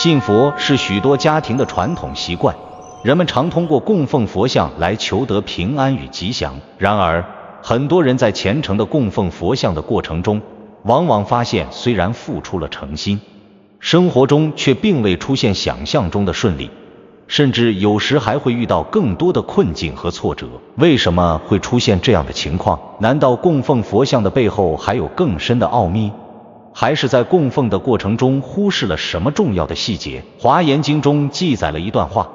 信佛是许多家庭的传统习惯，人们常通过供奉佛像来求得平安与吉祥。然而，很多人在虔诚的供奉佛像的过程中，往往发现虽然付出了诚心，生活中却并未出现想象中的顺利，甚至有时还会遇到更多的困境和挫折。为什么会出现这样的情况？难道供奉佛像的背后还有更深的奥秘？还是在供奉的过程中忽视了什么重要的细节？华严经中记载了一段话，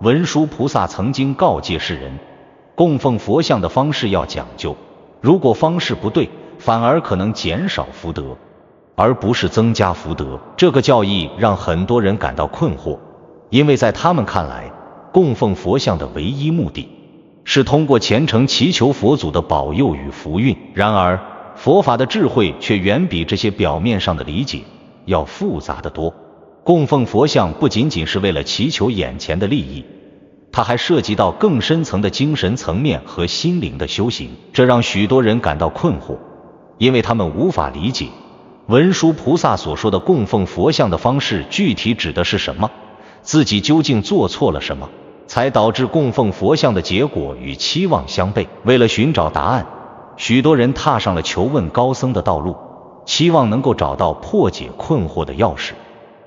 文殊菩萨曾经告诫世人，供奉佛像的方式要讲究，如果方式不对，反而可能减少福德，而不是增加福德。这个教义让很多人感到困惑，因为在他们看来，供奉佛像的唯一目的是通过虔诚祈求佛祖的保佑与福运。然而，佛法的智慧却远比这些表面上的理解要复杂得多。供奉佛像不仅仅是为了祈求眼前的利益，它还涉及到更深层的精神层面和心灵的修行，这让许多人感到困惑，因为他们无法理解文殊菩萨所说的供奉佛像的方式具体指的是什么，自己究竟做错了什么，才导致供奉佛像的结果与期望相悖。为了寻找答案，许多人踏上了求问高僧的道路，期望能够找到破解困惑的钥匙。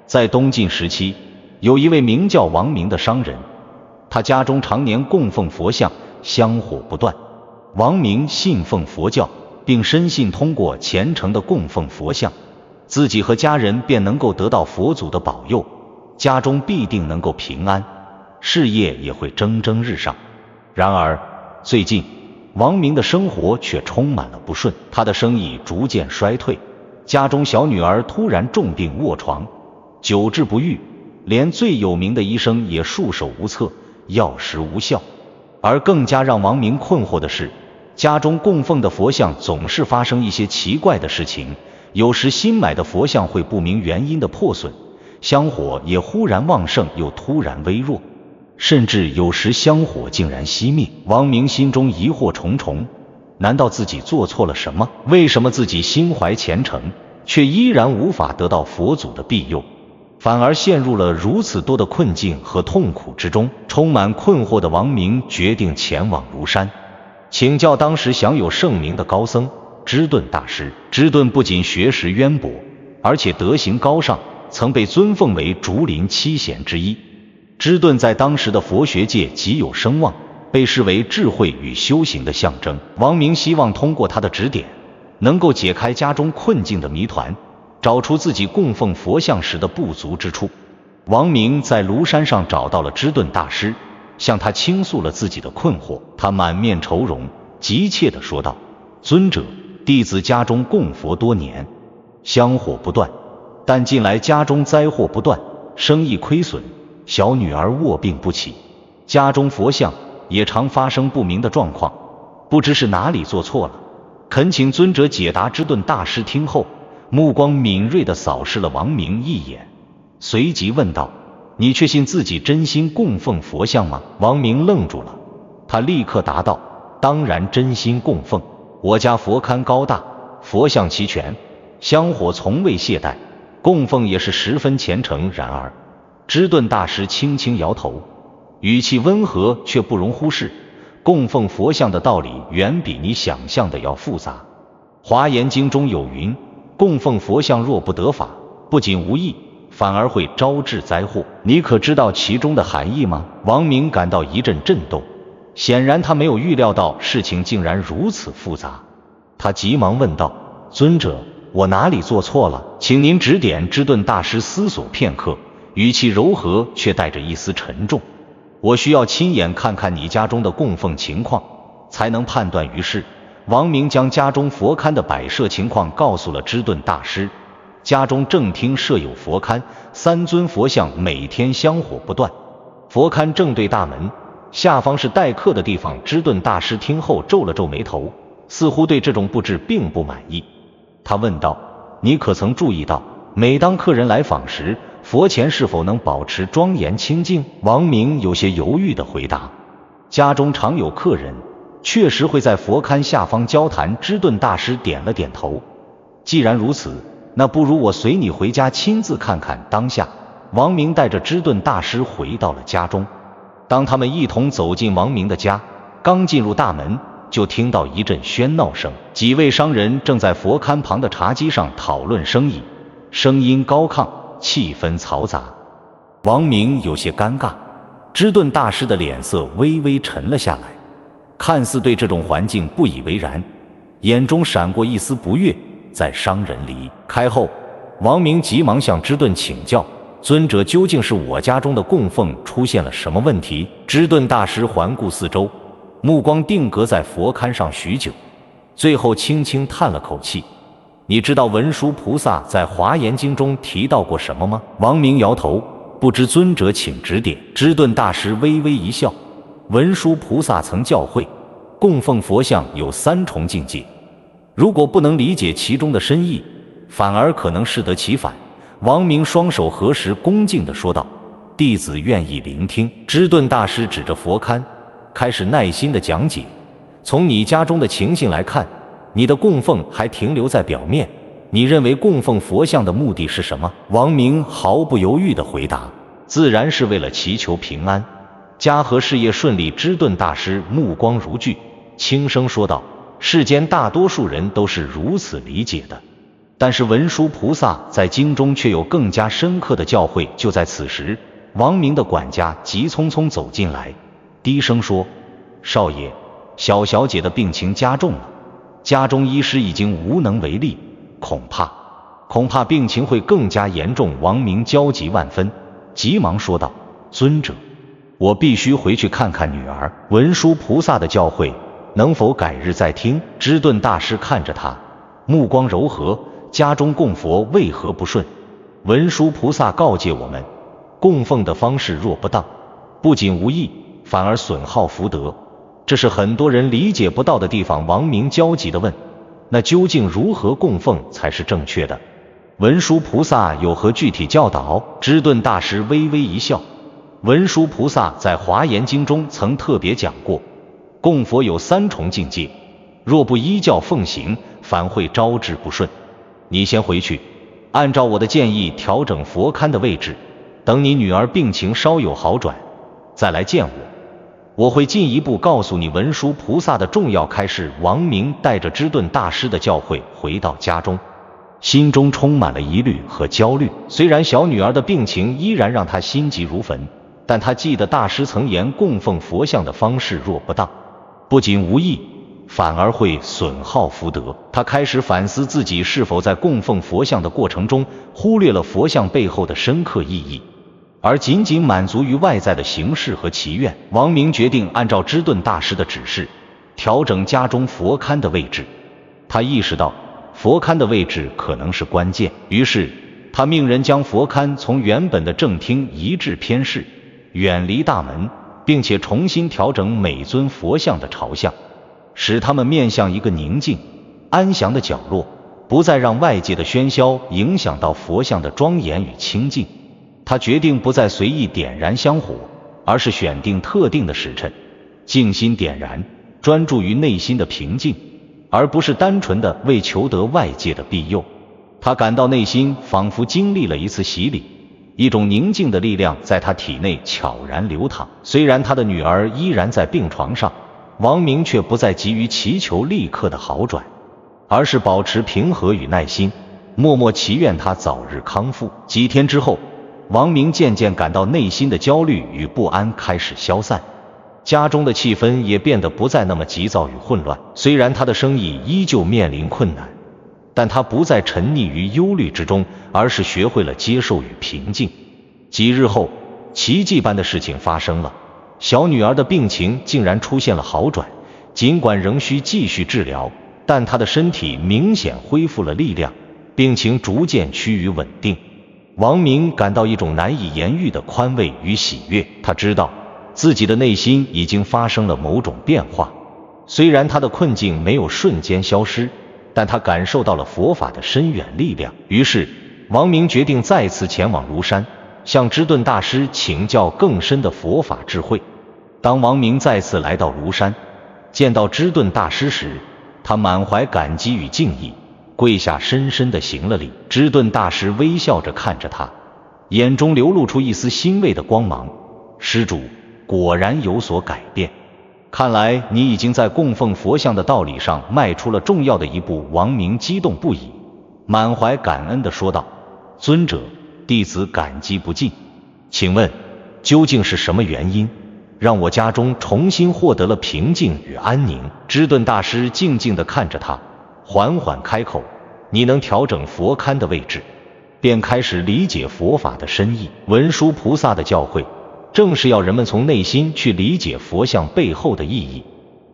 在东晋时期，有一位名叫王明的商人，他家中常年供奉佛像，香火不断。王明信奉佛教，并深信通过虔诚的供奉佛像，自己和家人便能够得到佛祖的保佑，家中必定能够平安，事业也会蒸蒸日上。然而，最近王明的生活却充满了不顺，他的生意逐渐衰退，家中小女儿突然重病卧床，久治不愈，连最有名的医生也束手无策，药石无效。而更加让王明困惑的是，家中供奉的佛像总是发生一些奇怪的事情，有时新买的佛像会不明原因的破损，香火也忽然旺盛又突然微弱，甚至有时香火竟然熄灭。王明心中疑惑重重，难道自己做错了什么？为什么自己心怀虔诚，却依然无法得到佛祖的庇佑，反而陷入了如此多的困境和痛苦之中？充满困惑的王明决定前往庐山，请教当时享有盛名的高僧芝顿大师。芝顿不仅学识渊博，而且德行高尚，曾被尊奉为竹林七贤之一。芝顿在当时的佛学界极有声望，被视为智慧与修行的象征。王明希望通过他的指点，能够解开家中困境的谜团，找出自己供奉佛像时的不足之处。王明在庐山上找到了芝顿大师，向他倾诉了自己的困惑。他满面愁容，急切地说道：尊者，弟子家中供佛多年，香火不断，但近来家中灾祸不断，生意亏损，小女儿卧病不起，家中佛像也常发生不明的状况，不知是哪里做错了，恳请尊者解答。芝顿大师听后，目光敏锐地扫视了王明一眼，随即问道：你确信自己真心供奉佛像吗？王明愣住了，他立刻答道：当然真心供奉，我家佛龛高大，佛像齐全，香火从未懈怠，供奉也是十分虔诚。然而，芝顿大师轻轻摇头，语气温和却不容忽视，供奉佛像的道理远比你想象的要复杂。华严经中有云，供奉佛像若不得法，不仅无益，反而会招致灾祸。你可知道其中的含义吗？王明感到一阵震动，显然他没有预料到事情竟然如此复杂。他急忙问道：尊者，我哪里做错了？请您指点。芝顿大师思索片刻，语气柔和却带着一丝沉重：我需要亲眼看看你家中的供奉情况，才能判断。于是王明将家中佛龛的摆设情况告诉了芝顿大师。家中正厅设有佛龛，3尊佛像每天香火不断，佛龛正对大门，下方是待客的地方。芝顿大师听后皱了皱眉头，似乎对这种布置并不满意。他问道：你可曾注意到，每当客人来访时，佛前是否能保持庄严清净？王明有些犹豫地回答：家中常有客人，确实会在佛龛下方交谈。芝顿大师点了点头：既然如此，那不如我随你回家亲自看看。当下王明带着知顿大师回到了家中。当他们一同走进王明的家，刚进入大门，就听到一阵喧闹声，几位商人正在佛龛旁的茶几上讨论生意，声音高亢，气氛嘈杂。王明有些尴尬，知顿大师的脸色微微沉了下来，看似对这种环境不以为然，眼中闪过一丝不悦。在商人离开后，王明急忙向知顿请教，尊者，究竟是我家中的供奉出现了什么问题？知顿大师环顾四周，目光定格在佛龛上许久，最后轻轻叹了口气。你知道文殊菩萨在华严经中提到过什么吗？王明摇头，不知尊者请指点。知顿大师微微一笑，文殊菩萨曾教诲，供奉佛像有3重境界，如果不能理解其中的深意，反而可能适得其反。王明双手合十，恭敬地说道：弟子愿意聆听。知顿大师指着佛龛，开始耐心地讲解。从你家中的情形来看，你的供奉还停留在表面，你认为供奉佛像的目的是什么？王明毫不犹豫地回答：自然是为了祈求平安，家和事业顺利。知顿大师目光如炬，轻声说道：世间大多数人都是如此理解的，但是文殊菩萨在经中却有更加深刻的教诲。就在此时，王明的管家急匆匆走进来，低声说：少爷，小小姐的病情加重了，家中医师已经无能为力，恐怕病情会更加严重。王明焦急万分，急忙说道：尊者，我必须回去看看女儿，文殊菩萨的教诲能否改日再听？知顿大师看着他，目光柔和：家中供佛为何不顺？文殊菩萨告诫我们，供奉的方式若不当，不仅无益，反而损耗福德，这是很多人理解不到的地方。王明焦急地问：那究竟如何供奉才是正确的？文殊菩萨有何具体教导？知顿大师微微一笑：文殊菩萨在华严经中曾特别讲过，供佛有3重境界，若不依教奉行，反会招致不顺。你先回去，按照我的建议调整佛龛的位置，等你女儿病情稍有好转，再来见我，我会进一步告诉你文殊菩萨的重要开示。王明带着知顿大师的教诲回到家中，心中充满了疑虑和焦虑。虽然小女儿的病情依然让他心急如焚，但他记得大师曾言，供奉佛像的方式若不当，不仅无益，反而会损耗福德。他开始反思自己是否在供奉佛像的过程中忽略了佛像背后的深刻意义，而仅仅满足于外在的形式和祈愿。王明决定按照知顿大师的指示，调整家中佛龛的位置。他意识到佛龛的位置可能是关键，于是他命人将佛龛从原本的正厅移至偏室，远离大门，并且重新调整每尊佛像的朝向，使他们面向一个宁静安详的角落，不再让外界的喧嚣影响到佛像的庄严与清净。他决定不再随意点燃香火，而是选定特定的时辰，静心点燃，专注于内心的平静，而不是单纯的为求得外界的庇佑。他感到内心仿佛经历了一次洗礼，一种宁静的力量在他体内悄然流淌。虽然他的女儿依然在病床上，王明却不再急于祈求立刻的好转，而是保持平和与耐心，默默祈愿她早日康复。几天之后，王明渐渐感到内心的焦虑与不安开始消散，家中的气氛也变得不再那么急躁与混乱。虽然他的生意依旧面临困难，但他不再沉溺于忧虑之中，而是学会了接受与平静。几日后，奇迹般的事情发生了，小女儿的病情竟然出现了好转，尽管仍需继续治疗，但她的身体明显恢复了力量，病情逐渐趋于稳定。王明感到一种难以言喻的宽慰与喜悦，他知道自己的内心已经发生了某种变化。虽然他的困境没有瞬间消失，但他感受到了佛法的深远力量。于是王明决定再次前往庐山，向知顿大师请教更深的佛法智慧。当王明再次来到庐山，见到知顿大师时，他满怀感激与敬意，跪下深深地行了礼。知顿大师微笑着看着他，眼中流露出一丝欣慰的光芒。施主果然有所改变，看来你已经在供奉佛像的道理上迈出了重要的一步。王明激动不已，满怀感恩地说道：尊者，弟子感激不尽。请问究竟是什么原因让我家中重新获得了平静与安宁？知顿大师静静地看着他，缓缓开口：你能调整佛龛的位置，便开始理解佛法的深意。文殊菩萨的教诲正是要人们从内心去理解佛像背后的意义，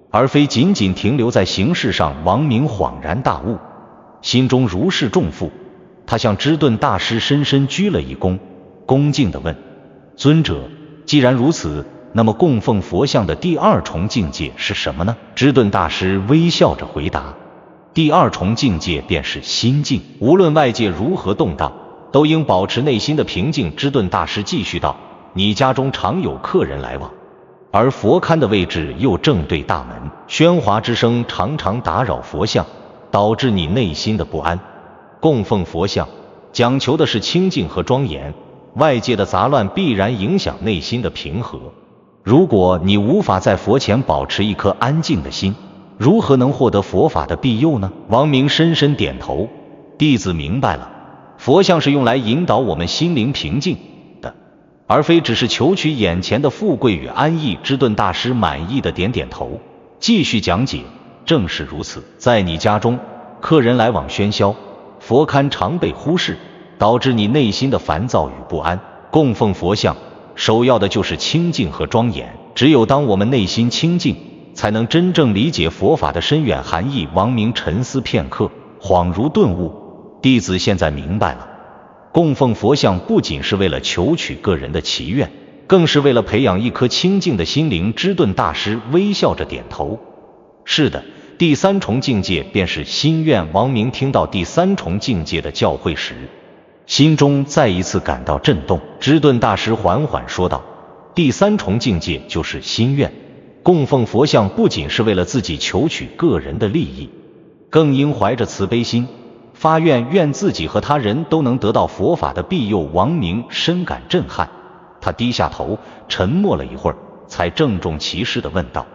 而非仅仅停留在形式上。王明恍然大悟，心中如释重负。他向知顿大师深深鞠了一躬，恭敬地问：尊者，既然如此，那么供奉佛像的第二重境界是什么呢？知顿大师微笑着回答：第二重境界便是心境，无论外界如何动荡，都应保持内心的平静。知顿大师继续道：你家中常有客人来往，而佛龛的位置又正对大门，喧哗之声常常打扰佛像，导致你内心的不安。供奉佛像讲求的是清净和庄严，外界的杂乱必然影响内心的平和。如果你无法在佛前保持一颗安静的心，如何能获得佛法的庇佑呢？王明深深点头：弟子明白了，佛像是用来引导我们心灵平静的，而非只是求取眼前的富贵与安逸。知顿大师满意的点点头，继续讲解：正是如此，在你家中，客人来往喧嚣，佛龛常被忽视，导致你内心的烦躁与不安。供奉佛像首要的就是清净和庄严，只有当我们内心清净，才能真正理解佛法的深远含义。王明沉思片刻，恍如顿悟：弟子现在明白了，供奉佛像不仅是为了求取个人的祈愿，更是为了培养一颗清净的心灵。知顿大师微笑着点头：是的，第三重境界便是心愿。王明听到第三重境界的教诲时，心中再一次感到震动。知顿大师缓缓说道：第三重境界就是心愿，供奉佛像不仅是为了自己求取个人的利益，更应怀着慈悲心发愿，愿自己和他人都能得到佛法的庇佑。王明深感震撼，他低下头沉默了一会儿，才郑重其事地问道：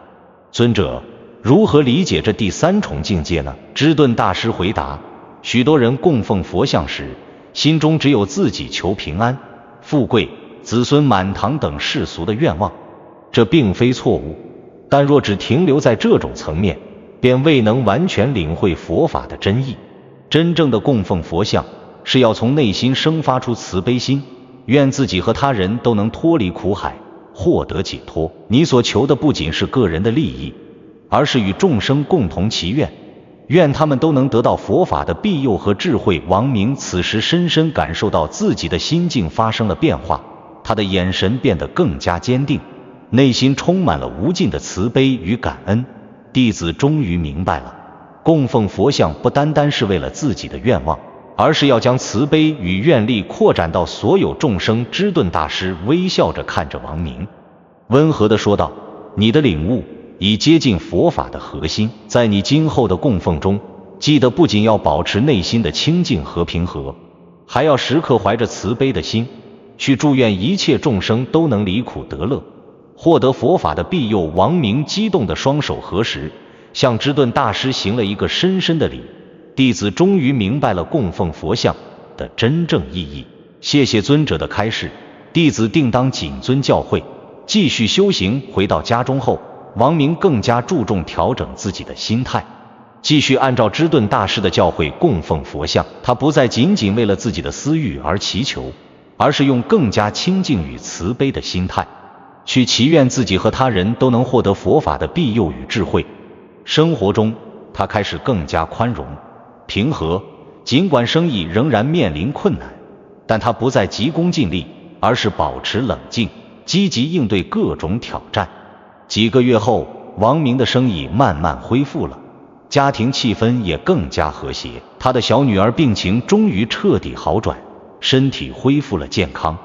尊者，如何理解这第三重境界呢？知顿大师回答：许多人供奉佛像时，心中只有自己求平安、富贵、子孙满堂等世俗的愿望，这并非错误，但若只停留在这种层面，便未能完全领会佛法的真意。真正的供奉佛像，是要从内心生发出慈悲心，愿自己和他人都能脱离苦海，获得解脱。你所求的不仅是个人的利益，而是与众生共同祈愿，愿他们都能得到佛法的庇佑和智慧。王明此时深深感受到自己的心境发生了变化，他的眼神变得更加坚定，内心充满了无尽的慈悲与感恩。弟子终于明白了，供奉佛像不单单是为了自己的愿望，而是要将慈悲与愿力扩展到所有众生。知顿大师微笑着看着王明，温和地说道：你的领悟已接近佛法的核心，在你今后的供奉中，记得不仅要保持内心的清净和平和，还要时刻怀着慈悲的心，去祝愿一切众生都能离苦得乐，获得佛法的庇佑。王明激动的双手合十，向知顿大师行了一个深深的礼：弟子终于明白了供奉佛像的真正意义，谢谢尊者的开示，弟子定当谨遵教诲，继续修行。回到家中后，王明更加注重调整自己的心态，继续按照知顿大师的教诲供奉佛像。他不再仅仅为了自己的私欲而祈求，而是用更加清净与慈悲的心态去祈愿自己和他人都能获得佛法的庇佑与智慧。生活中，他开始更加宽容、平和，尽管生意仍然面临困难，但他不再急功近利，而是保持冷静，积极应对各种挑战。几个月后，王明的生意慢慢恢复了，家庭气氛也更加和谐。他的小女儿病情终于彻底好转，身体恢复了健康。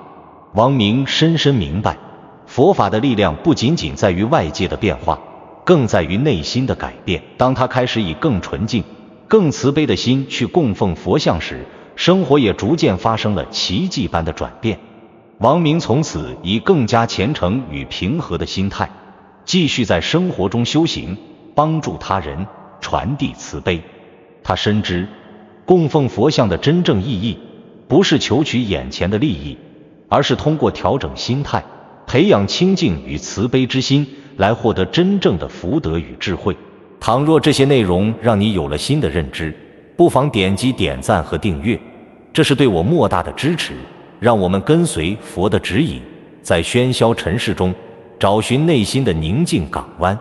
王明深深明白，佛法的力量不仅仅在于外界的变化，更在于内心的改变。当他开始以更纯净、更慈悲的心去供奉佛像时，生活也逐渐发生了奇迹般的转变。王明从此以更加虔诚与平和的心态，继续在生活中修行，帮助他人，传递慈悲。他深知，供奉佛像的真正意义，不是求取眼前的利益，而是通过调整心态，培养清净与慈悲之心，来获得真正的福德与智慧。倘若这些内容让你有了新的认知，不妨点击点赞和订阅，这是对我莫大的支持。让我们跟随佛的指引，在喧嚣尘世中找寻内心的宁静港湾。